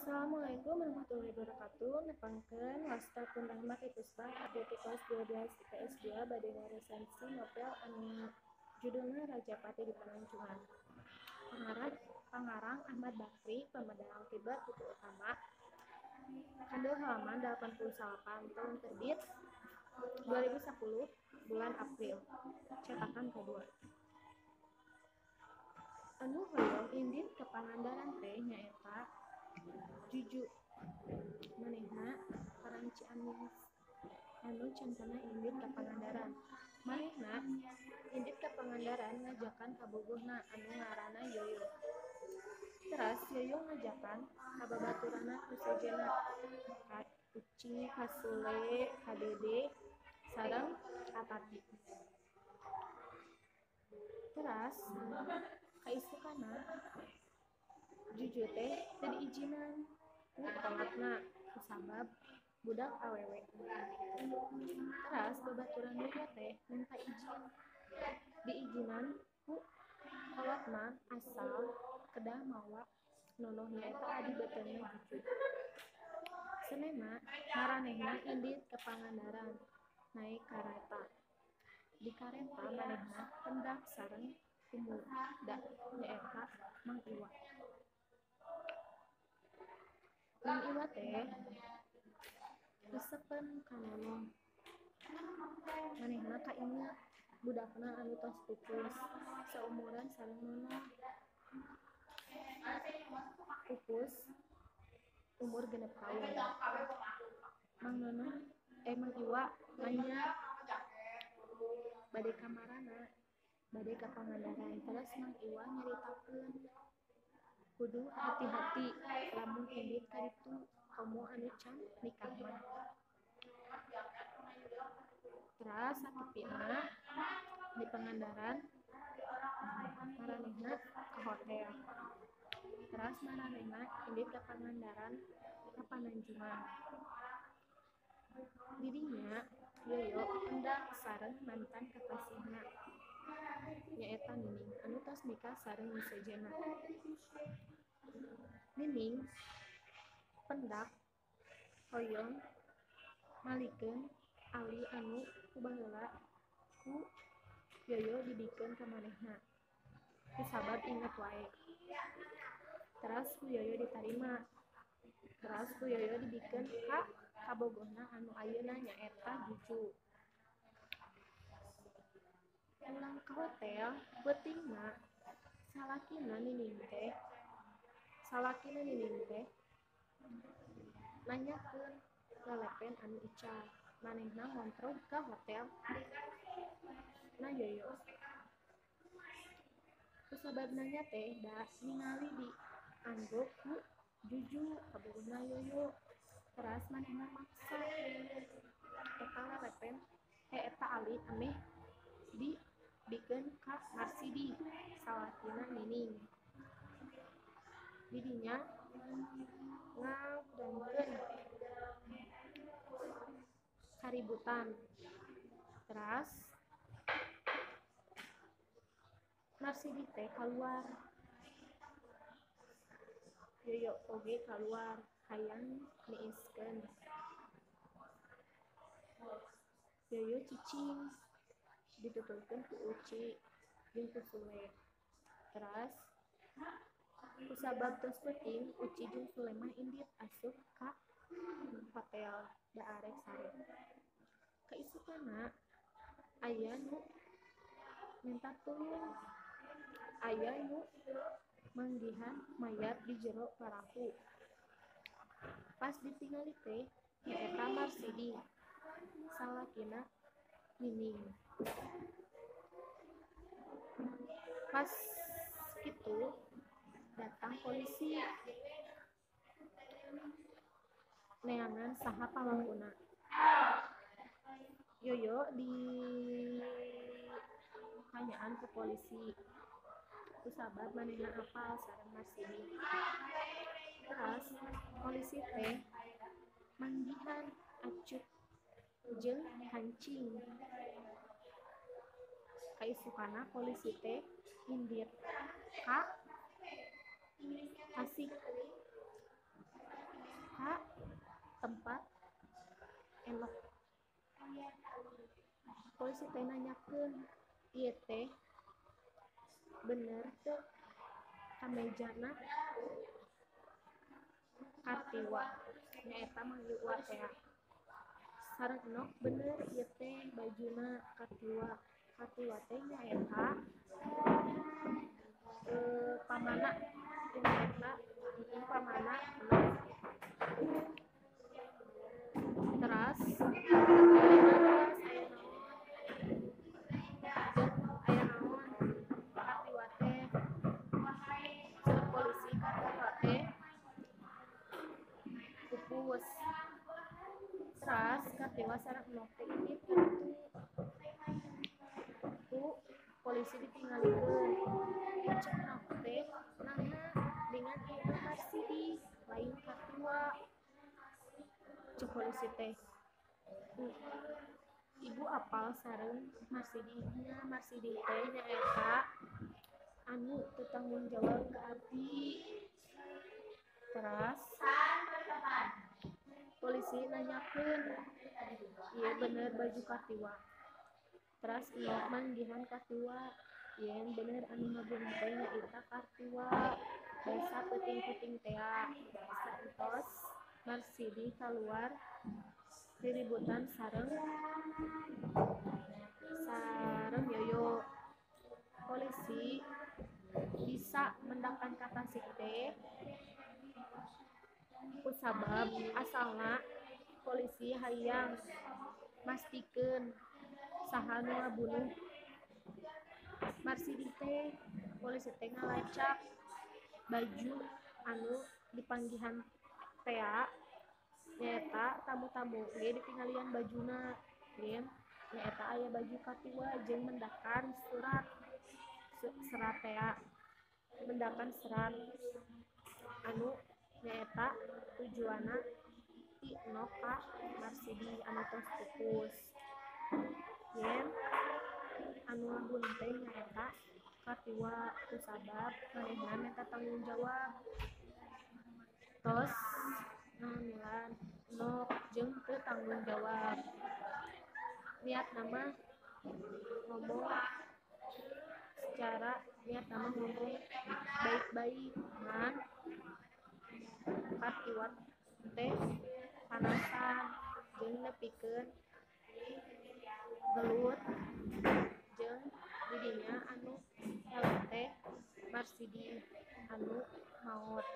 Assalamualaikum warahmatullahi wabarakatuh. Nepangkeun wasta pun rahmat Itusba abdi ti kelas 12 IPS 2 bade ngaresensi novel anu judulna Rajapati di Penanjungan. Pangarang Ahmad Bakri, pemedal kibar buku utama. Handle halaman 88, tahun terbit 2010, bulan April. Cetakan kedua. Anu hoyong indit ke Pangandaran teh nyaeta Juju. Manehna Paranci Amis anu centana indit ka Pangandaran. Manehna indit ka Pangandaran ngajakan ka bogohna anu ngaranna Yoyo. Teras Yoyo ngajakan ka babaturana ku sejena ka Uci, ka Sule, ka Dede, sareng ka Tati. Teras kaisukana Juju teh teu diijinan ku kolatna kusabab budak awewe. Teras babaturan Yoyo teh minta izin diijinan ku kolotna asal kedah mawa nonoh nyaeta adi beuteungna Juju. Senena maranehna indit ke Pangandaran naik kareta. Di kareta manehna hendak sareng pemuda nyaeta Mang Iwa. Mang Iwa teh resepen ka nonoh. Manehna kainget budakna anu tos pupus saumuran sareng nonoh. Pupus umur 6 tahun. Mang Iwa nanya bade ka marana, bade ka Pangandaran. Terus Mang Iwa nyaritakeun kudu hati-hati lamun indit ka ditu komo anu can nikah mah. Teras satepina di Pangandaran maranehna ka hotel. Teras maranehna indit ka Pangandaran ka Pananjungan. Didinya Yoyo hendak sareng mantan kekasihna nyaeta Nining anu tos nikah sareng sejena. Nining pendak hoyong malikeun Ali anu kubaheula ku Yoyo dibikeun ka manehna kusabab inget wae. Teras ku Yoyo ditarima. Teras ku Yoyo dibikeun ka bogohna anu ayeuna nyaeta Juju. Pulang ka hotel beutingna salakina Nining teh nanyakeun lelepen anu ical. Manehna ngontrol ka hotel na Yoyo. Kusabab nanya teh da ningali diangguk ku Juju ka bogohna Yoyo. Teras manehna maksa eta lelepen eta Ali ameh dibikeun ka Marsidi salakina Nining. Didinya ngabdangkeun kaributan. Teras Marsidi teh kaluar. Yoyo oge kaluar hayang niiskeun. Yoyo cicing ditutulkeun ku Uci jeung ku Sule. Teras kusabab tos peuting Uci jeung Sule mah indit asup ka hotel da arek sare. Kaisukana aya nu minta tulung, aya nu manggihan mayat di jero parahu. Pas ditingali teh nyaeta Marsidi salakina Nining. Pas kitu datang polisi neangan saha pamangkuna. Yoyo ditanyaan ku polisi kusabab manehna apal sareng Marsidi. Teras polisi teh manggihan acup jeung hancing. Kaisukana polisi teh indit ka Tasik. tempat enok. Polisi teh nanyakeun, ieu teh bener teu kamejana Kartiwa, nyaeta manggil uar teh. Sareng nok bener ieu teh bajuna Kartiwa. Kartiwa teh nyaeta pamana, nyaeta pamana Enok. Teras aya naon Kartiwa teh, ceuk polisi Kartiwa teh pupus. Teras Kartiwa sareng Enok teh indit ku polisi ditinggalikeun. Ceuk Enok teh naha dengan ieu Marsidi lain Kartiwa, ceuk polisi teh. Ibu apal sareng Marsidi? Nya Marsidi teh nyaeta anu teu tanggung jawab ke abdi. Teras polisi nanyakeun, ieu bener baju Kartiwa? Teras Enok manggihan Kartiwa, yen bener anu ngabunuh teh nyaeta Kartiwa, basa peuting-peuting tea. Saentos Marsidi kaluar riributan sareng Yoyo. Polisi bisa mendakan ka Tasik teh kusabab asalna polisi hayang mastikeun saha nu ngabunuh Marsidi teh. Polisi teh ngalacak baju anu dipanggihan tea, nyaeta tamu-tamu ge ditingalian bajuna, yen nyaeta aya baju Kartiwa jeung mendakan serat tea, mendakan serat anu nyaeta tujuanna ti Enok ka Marsidi anu tos pupus. Yen anu ngabunuh teh nyaeta Kartiwa, kusabab manehna minta tanggung jawab. Tos ngahanelan Enok jeung teu tanggung jawab. Niatna mah ngomong baik-baik, ngan Kartiwa teh panasan jeung nepikeun gelut jeung didinya anu eleh teh Marsidi anu maot.